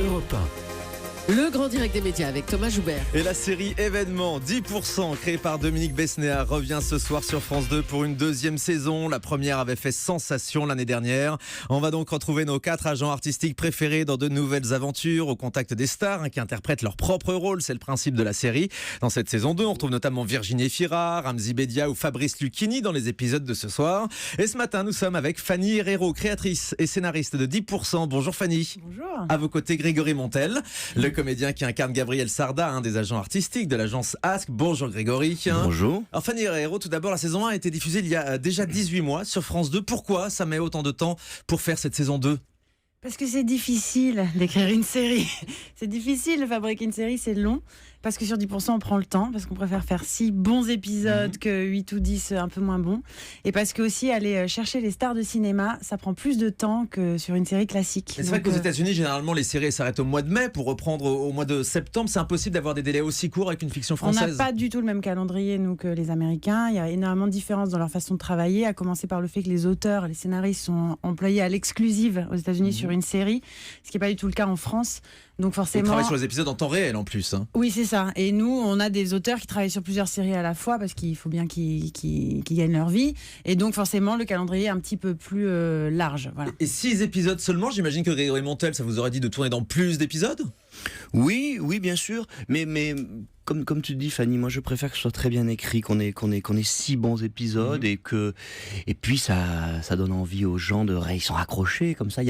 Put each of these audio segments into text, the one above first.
Europe 1. Le grand direct des médias avec Thomas Joubert. Et la série Événement 10% créée par Dominique Besnéard revient ce soir sur France 2 pour une deuxième saison. La première avait fait sensation l'année dernière. On va donc retrouver nos 4 agents artistiques préférés dans de nouvelles aventures au contact des stars qui interprètent leur propre rôle. C'est le principe de la série. Dans cette saison 2, on retrouve notamment Virginie Efira, Ramzy Bedia ou Fabrice Lucchini dans les épisodes de ce soir. Et ce matin, nous sommes avec Fanny Herrero, créatrice et scénariste de 10%. Bonjour Fanny. Bonjour. À vos côtés, Grégory Montel, le comédien qui incarne Gabriel Sarda, un des agents artistiques de l'agence Ask. Bonjour Grégory. Bonjour. Alors Fanny Herrero, tout d'abord, la saison 1 a été diffusée il y a déjà 18 mois sur France 2. Pourquoi ça met autant de temps pour faire cette saison 2 ? Parce que c'est difficile d'écrire une série. C'est difficile de fabriquer une série, c'est long. Parce que sur 10%, on prend le temps. Parce qu'on préfère faire 6 bons épisodes que 8 ou 10 un peu moins bons. Et parce que aussi, aller chercher les stars de cinéma, ça prend plus de temps que sur une série classique. C'est vrai qu'aux États-Unis, généralement, les séries s'arrêtent au mois de mai. Pour reprendre au mois de septembre, c'est impossible d'avoir des délais aussi courts avec une fiction française. On n'a pas du tout le même calendrier, nous, que les Américains. Il y a énormément de différences dans leur façon de travailler, à commencer par le fait que les auteurs, les scénaristes sont employés à l'exclusive aux États-Unis sur une série, ce qui n'est pas du tout le cas en France. Donc forcément, ils travaillent sur les épisodes en temps réel en plus. Oui, c'est ça. Et nous, on a des auteurs qui travaillent sur plusieurs séries à la fois parce qu'il faut bien qu'ils gagnent leur vie. Et donc forcément, le calendrier est un petit peu plus large. Voilà. Et 6 épisodes seulement, j'imagine que Grégory Montel, ça vous aurait dit de tourner dans plus d'épisodes ? Oui, bien sûr. Mais comme tu dis, Fanny, moi je préfère que ce soit très bien écrit, qu'on ait 6 bons épisodes et puis ça donne envie aux gens ils sont accrochés comme ça.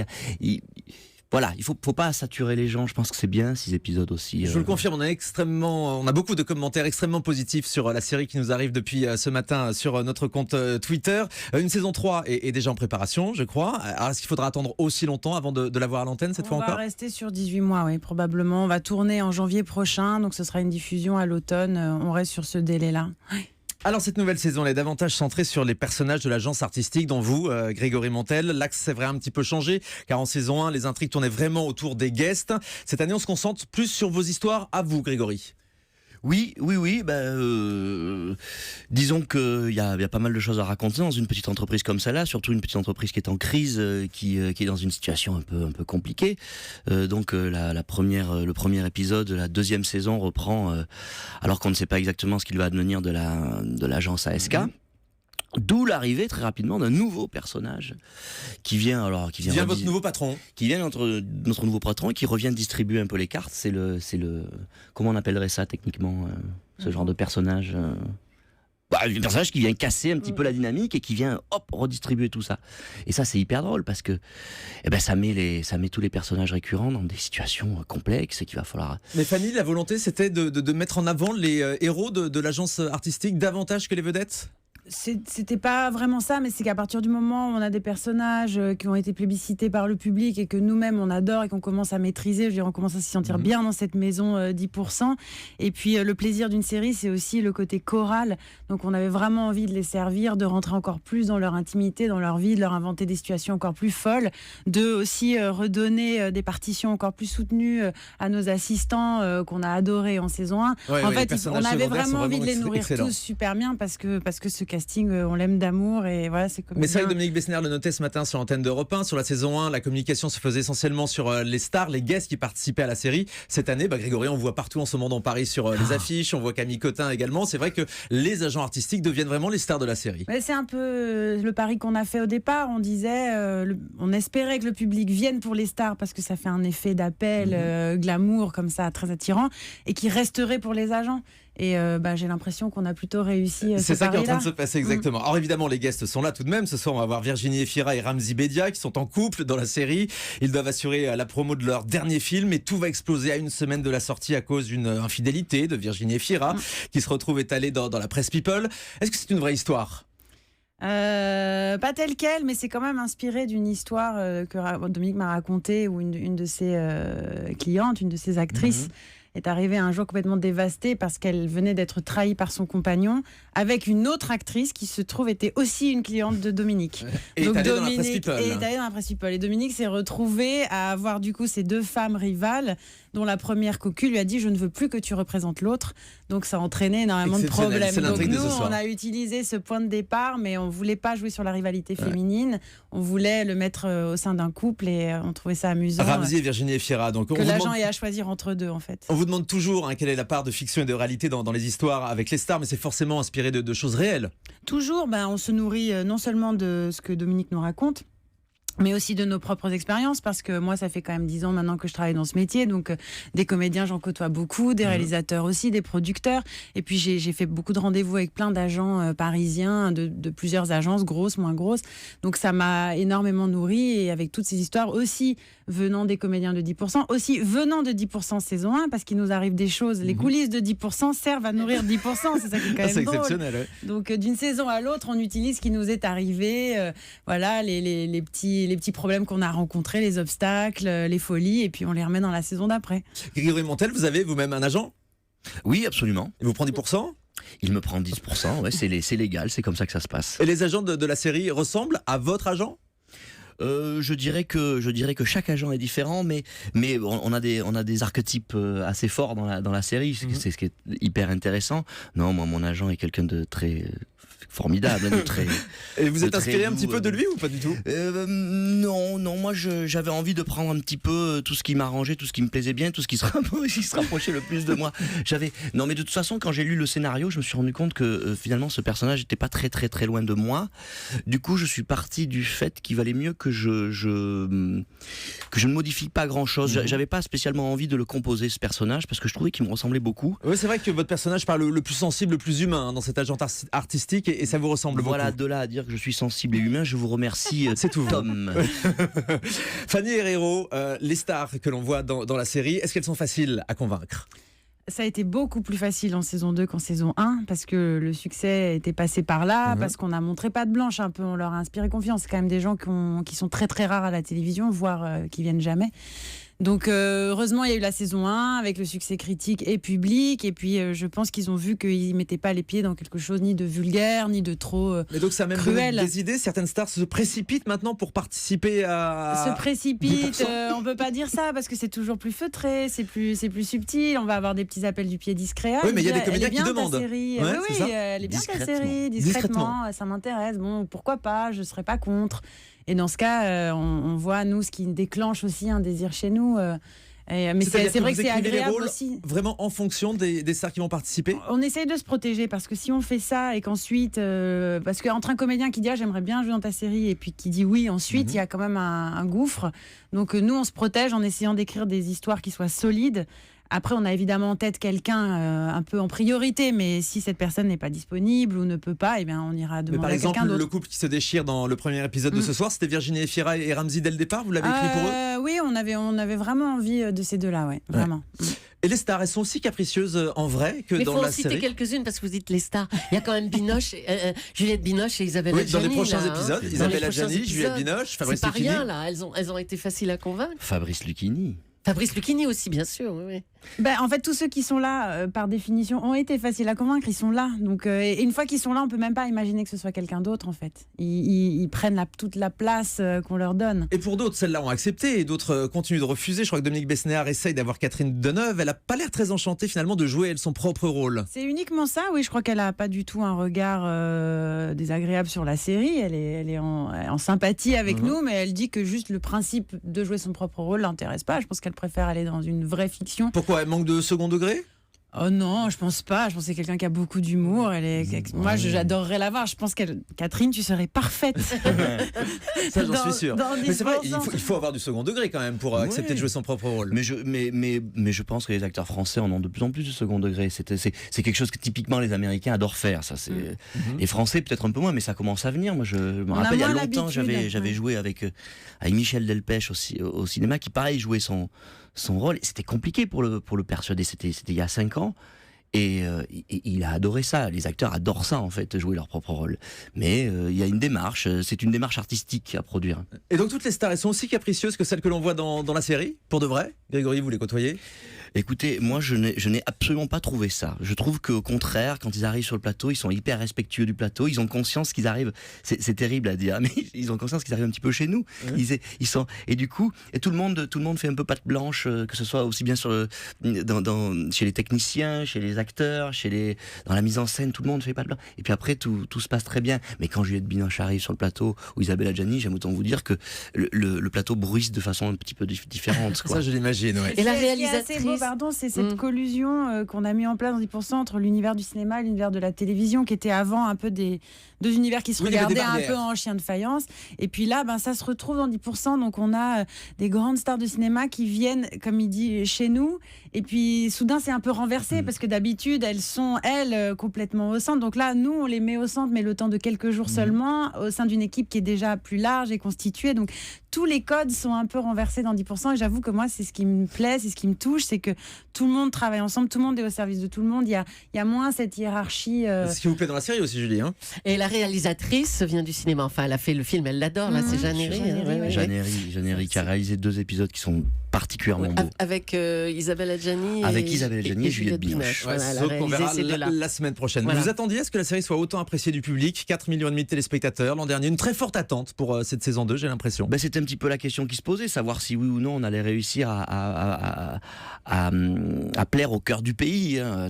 Voilà, il faut pas saturer les gens. Je pense que c'est bien 6 épisodes aussi. Je vous le confirme, on a beaucoup de commentaires extrêmement positifs sur la série qui nous arrive depuis ce matin sur notre compte Twitter. Une saison 3 est déjà en préparation, je crois. Alors, est-ce qu'il faudra attendre aussi longtemps avant de la voir à l'antenne cette fois encore ? On va rester sur 18 mois, oui, probablement. On va tourner en janvier prochain, donc ce sera une diffusion à l'automne. On reste sur ce délai-là. Alors cette nouvelle saison, elle est davantage centrée sur les personnages de l'agence artistique dont vous, Grégory Montel. L'axe, c'est vrai, un petit peu changé, car en saison 1, les intrigues tournaient vraiment autour des guests. Cette année, on se concentre plus sur vos histoires à vous, Grégory. Oui. Disons qu'il y a pas mal de choses à raconter dans une petite entreprise comme celle-là, surtout une petite entreprise qui est en crise, qui est dans une situation un peu compliquée. Donc le premier épisode de la deuxième saison reprend, alors qu'on ne sait pas exactement ce qu'il va advenir de l'agence ASK. D'où l'arrivée très rapidement d'un nouveau personnage qui vient votre nouveau patron, qui vient notre nouveau patron et qui revient distribuer un peu les cartes. C'est le comment on appellerait ça techniquement, ce genre de personnage. Un personnage qui vient casser un petit peu la dynamique et qui vient redistribuer tout ça. Et ça, c'est hyper drôle parce que ça met tous les personnages récurrents dans des situations complexes et qu'il va falloir. Mais Fanny, la volonté, c'était de mettre en avant les héros de l'agence artistique davantage que les vedettes ? C'était pas vraiment ça, mais c'est qu'à partir du moment où on a des personnages qui ont été plébiscités par le public et que nous-mêmes on adore et qu'on commence à maîtriser, je veux dire, on commence à s'y sentir bien dans cette maison 10%. Et puis le plaisir d'une série, c'est aussi le côté choral. Donc on avait vraiment envie de les servir, de rentrer encore plus dans leur intimité, dans leur vie, de leur inventer des situations encore plus folles, de aussi redonner des partitions encore plus soutenues à nos assistants qu'on a adorés en saison 1. En fait, on avait vraiment envie de les nourrir tous super bien parce que ce casting, on l'aime d'amour et voilà, c'est comme. Mais c'est vrai que Dominique Besnéard le notait ce matin sur l'antenne d'Europe 1. Sur la saison 1, la communication se faisait essentiellement sur les stars, les guests qui participaient à la série. Cette année, Grégory, on voit partout en ce moment dans Paris sur les affiches, on voit Camille Cotin également. C'est vrai que les agents artistiques deviennent vraiment les stars de la série. Mais c'est un peu le pari qu'on a fait au départ. On disait, on espérait que le public vienne pour les stars parce que ça fait un effet d'appel, glamour comme ça, très attirant, et qui resterait pour les agents. Et j'ai l'impression qu'on a plutôt réussi. C'est ça qui est en train de se passer exactement. Alors évidemment, les guests sont là tout de même. Ce soir, on va voir Virginie Efira et Ramzy Bedia qui sont en couple dans la série. Ils doivent assurer la promo de leur dernier film et tout va exploser à une semaine de la sortie à cause d'une infidélité de Virginie Efira qui se retrouve étalée dans la presse People. Est-ce que c'est une vraie histoire ? Pas telle quelle, mais c'est quand même inspiré d'une histoire que Dominique m'a racontée, où une de ses clientes, une de ses actrices est arrivée un jour complètement dévastée parce qu'elle venait d'être trahie par son compagnon avec une autre actrice qui se trouve était aussi une cliente de Dominique. Et Donc est allée dans la Dominique presse people. est allée dans la presse people. Et Dominique s'est retrouvée à avoir du coup ces deux femmes rivales, dont la première cocu lui a dit je ne veux plus que tu représentes l'autre. Donc ça a entraîné énormément de Exceptionnel. problèmes. C'est Donc l'intrigue de nous, ce soir. on a utilisé ce point de départ, mais on voulait pas jouer sur la rivalité féminine. On voulait le mettre au sein d'un couple et on trouvait ça amusant. Ramzy et Virginie Efira. Donc, Que on vous l'agent demande- ait à choisir entre deux en fait. On vous demande toujours quelle est la part de fiction et de réalité dans les histoires avec les stars, mais c'est forcément inspiré de choses réelles. Toujours, on se nourrit non seulement de ce que Dominique nous raconte, mais aussi de nos propres expériences, parce que moi, ça fait quand même 10 ans maintenant que je travaille dans ce métier, donc des comédiens, j'en côtoie beaucoup, des réalisateurs aussi, des producteurs, et puis j'ai fait beaucoup de rendez-vous avec plein d'agents parisiens, de plusieurs agences, grosses, moins grosses, donc ça m'a énormément nourri, et avec toutes ces histoires aussi venant des comédiens de 10%, aussi venant de 10% saison 1, parce qu'il nous arrive des choses, les coulisses de 10% servent à nourrir 10%, c'est ça qui est quand même C'est drôle. exceptionnel. Ouais. Donc d'une saison à l'autre, on utilise ce qui nous est arrivé, voilà les petits problèmes qu'on a rencontrés, les obstacles, les folies, et puis on les remet dans la saison d'après. Grégory Montel, vous avez vous-même un agent? Oui, absolument. Il vous prend 10%? Il me prend 10%, ouais, c'est légal, c'est comme ça que ça se passe. Et les agents de la série ressemblent à votre agent? Je dirais que chaque agent est différent, mais on a des archétypes assez forts dans la série. C'est ce qui est hyper intéressant. Non, moi mon agent est quelqu'un de très formidable, de très. Et vous êtes très inspiré un doux, petit peu de lui ou pas du tout? Non, moi j'avais envie de prendre un petit peu tout ce qui m'arrangeait, tout ce qui me plaisait bien, tout ce qui se rapprochait le plus de moi. Non, mais de toute façon, quand j'ai lu le scénario, je me suis rendu compte que finalement ce personnage n'était pas très très très loin de moi. Du coup, je suis parti du fait qu'il valait mieux que je ne modifie pas grand chose. J'avais pas spécialement envie de le composer, ce personnage, parce que je trouvais qu'il me ressemblait beaucoup. Oui, c'est vrai que votre personnage parle le plus sensible, le plus humain dans cet agent artistique et ça vous ressemble Voilà, beaucoup. de là à dire que je suis sensible et humain, je vous remercie. C'est tout. Tom. Fanny Herrero, les stars que l'on voit dans la série, est-ce qu'elles sont faciles à convaincre? Ça a été beaucoup plus facile en saison 2 qu'en saison 1, parce que le succès était passé par là, parce qu'on a montré patte blanche un peu, on leur a inspiré confiance. C'est quand même des gens qui sont très très rares à la télévision, voire qui viennent jamais. Donc heureusement il y a eu la saison 1 avec le succès critique et public, et puis je pense qu'ils ont vu qu'ils ne mettaient pas les pieds dans quelque chose ni de vulgaire ni de trop Mais donc ça a même donné cruel. des idées, certaines stars se précipitent maintenant pour participer à... Se précipite, 10%. on peut pas dire ça parce que c'est toujours plus feutré, c'est plus subtil, on va avoir des petits appels du pied discrets. Oui, mais il y a des Elle comédiens est bien qui ta demandent. série. Ouais, Oui, c'est ça. elle est bien ta Discrètement. série, discrètement, ça m'intéresse, bon, pourquoi pas, je serais pas contre. Et dans ce cas, on voit, nous, ce qui déclenche aussi un désir chez nous. Mais C'est-à-dire c'est vrai vous que c'est écrivez les agréable rôles aussi. vraiment en fonction des stars qui vont participer? On essaye de se protéger parce que si on fait ça et qu'ensuite, parce qu'entre un comédien qui dit j'aimerais bien jouer dans ta série et puis qui dit oui ensuite, il y a quand même un gouffre. Donc nous on se protège en essayant d'écrire des histoires qui soient solides. Après, on a évidemment en tête quelqu'un un peu en priorité, mais si cette personne n'est pas disponible ou ne peut pas, eh bien, on ira Mais demander par à exemple, quelqu'un d'autre. le couple qui se déchire dans le premier épisode de ce soir, c'était Virginie Efira et Ramzy dès le départ, vous l'avez écrit pour eux? Oui, on avait vraiment envie de ces deux-là, ouais, vraiment. Et les stars, elles sont aussi capricieuses en vrai que Mais il dans faut en la citer série? quelques-unes parce que vous dites les stars. Il y a quand même Binoche, Juliette Binoche et Isabelle Oui, Adjani. dans les prochains là, épisodes, Dans les Isabelle prochains Adjani, Juliette épisodes. Binoche, Fabrice C'est pas Lucchini. rien là, elles ont été faciles à convaincre. Fabrice Lucchini. Fabrice Lucchini aussi, bien sûr. Oui. En fait, tous ceux qui sont là, par définition, ont été faciles à convaincre. Ils sont là. Donc, et une fois qu'ils sont là, on peut même pas imaginer que ce soit quelqu'un d'autre, en fait. Ils prennent toute la place qu'on leur donne. Et pour d'autres, celles-là ont accepté et d'autres continuent de refuser. Je crois que Dominique Besnéard essaye d'avoir Catherine Deneuve. Elle a pas l'air très enchantée finalement de jouer elle son propre rôle. C'est uniquement ça, oui. Je crois qu'elle a pas du tout un regard désagréable sur la série. Elle est en sympathie avec nous, mais elle dit que juste le principe de jouer son propre rôle l'intéresse pas. Je pense qu'elle préfère aller dans une vraie fiction. Pourquoi? Elle manque de second degré? Oh non, je pense pas. Je pense que c'est quelqu'un qui a beaucoup d'humour. Moi, j'adorerais la voir. Je pense Catherine, tu serais parfaite. Ça, j'en suis sûr. Dans Mais c'est vrai, 10%. il faut avoir du second degré quand même pour accepter de jouer son propre rôle. Mais je pense que les acteurs français en ont de plus en plus de second degré. C'est quelque chose que typiquement les Américains adorent faire. Ça, les Français peut-être un peu moins, mais ça commence à venir. Moi, je me rappelle il y a moins longtemps, l'habitude. j'avais joué avec Michel Delpech au cinéma, qui pareil jouait son rôle. Et c'était compliqué pour le persuader. C'était il y a 5 ans. Et il a adoré ça. Les acteurs adorent ça, en fait, jouer leur propre rôle. Mais il y a une démarche, c'est une démarche artistique à produire. Et donc toutes les stars, elles sont aussi capricieuses que celles que l'on voit dans la série? Pour de vrai? Grégory, vous les côtoyez? Écoutez, moi je n'ai absolument pas trouvé ça. Je trouve qu'au contraire, quand ils arrivent sur le plateau, ils sont hyper respectueux du plateau. Ils ont conscience qu'ils arrivent. C'est terrible à dire, mais ils ont conscience qu'ils arrivent un petit peu chez nous. Ouais. Ils sont et du coup, et tout le monde fait un peu patte blanche, que ce soit aussi bien chez les techniciens, chez les acteurs, dans la mise en scène, tout le monde fait patte blanche. Et puis après, tout se passe très bien. Mais quand Juliette Binoche arrive sur le plateau ou Isabelle Adjani, j'aime autant vous dire que le plateau bruisse de façon un petit peu différente. Quoi. Ça, je l'imagine. Ouais. Et la Ce qui est réalisatrice. assez beau, c'est cette collusion qu'on a mis en place dans 10% entre l'univers du cinéma et l'univers de la télévision, qui était avant un peu deux univers qui se regardaient un peu en chien de faïence. Et puis là, ça se retrouve dans 10%. Donc on a des grandes stars de cinéma qui viennent, comme il dit, chez nous. Et puis soudain, c'est un peu renversé parce que d'habitude, elles sont, complètement au centre. Donc là, nous, on les met au centre, mais le temps de quelques jours seulement, au sein d'une équipe qui est déjà plus large et constituée. Donc tous les codes sont un peu renversés dans 10%. Et j'avoue que moi, c'est ce qui me plaît, c'est ce qui me touche, c'est que tout le monde travaille ensemble, tout le monde est au service de tout le monde. Il y a moins cette hiérarchie. C'est ce qui vous plaît dans la série aussi, Julie. Hein. Et la réalisatrice vient du cinéma. Enfin, elle a fait le film, elle l'adore. Là, c'est Jeanne Herry. Jeanne Herry qui a réalisé 2 épisodes qui sont particulièrement beaux. Avec Isabelle Adjani. Avec Isabelle Adjani et Juliette Binoche. Ouais, Voilà, on verra la semaine prochaine. Voilà. Vous attendiez à ce que la série soit autant appréciée du public? 4,5 millions de téléspectateurs l'an dernier. Une très forte attente pour cette saison 2, j'ai l'impression. C'était un petit peu la question qui se posait, savoir si oui ou non on allait réussir à plaire au cœur du pays. Hein,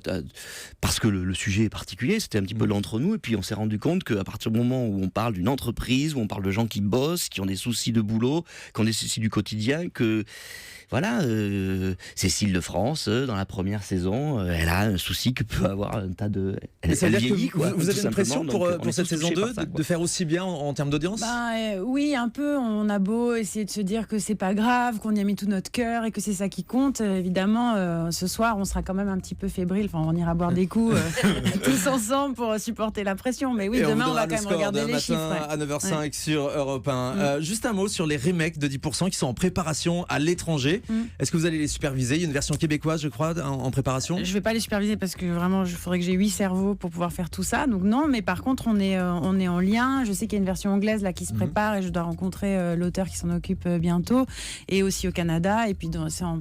parce que le sujet est particulier, c'était un petit peu l'entre nous. Et puis on s'est rendu compte qu'à partir du moment où on parle d'une entreprise, où on parle de gens qui bossent, qui ont des soucis de boulot, qui ont des soucis du quotidien, que... Voilà, Cécile de France, dans la première saison, elle a un souci que peut avoir un tas de... Elle vieillit, quoi, vous avez une pression pour cette saison 2 de faire aussi bien en termes d'audience? Oui, un peu. On a beau essayer de se dire que c'est pas grave, qu'on y a mis tout notre cœur et que c'est ça qui compte. Évidemment, ce soir, on sera quand même un petit peu fébrile. Enfin, on ira boire des coups tous ensemble pour supporter la pression. Mais oui, demain, on va quand même regarder les chiffres. À 9h05 sur Europe 1. Juste un mot sur les remakes de 10% qui sont en préparation à l'étranger. Est-ce que vous allez les superviser? Il y a une version québécoise, je crois, en préparation. Je ne vais pas les superviser parce que vraiment, il faudrait que j'ai 8 cerveaux pour pouvoir faire tout ça. Donc non, mais par contre, on est en lien. Je sais qu'il y a une version anglaise là qui se prépare et je dois rencontrer l'auteur qui s'en occupe bientôt. Et aussi au Canada et puis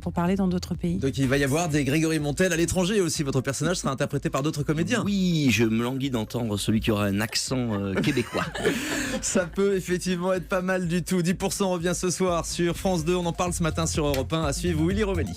pour parler dans d'autres pays. Donc il va y avoir des Grégory Montel à l'étranger aussi. Votre personnage sera interprété par d'autres comédiens. Oui, je me languis d'entendre celui qui aura un accent québécois. Ça peut effectivement être pas mal du tout. 10% revient ce soir sur France 2. On en parle ce matin sur Europe 1. À suivre Willy Rovelli.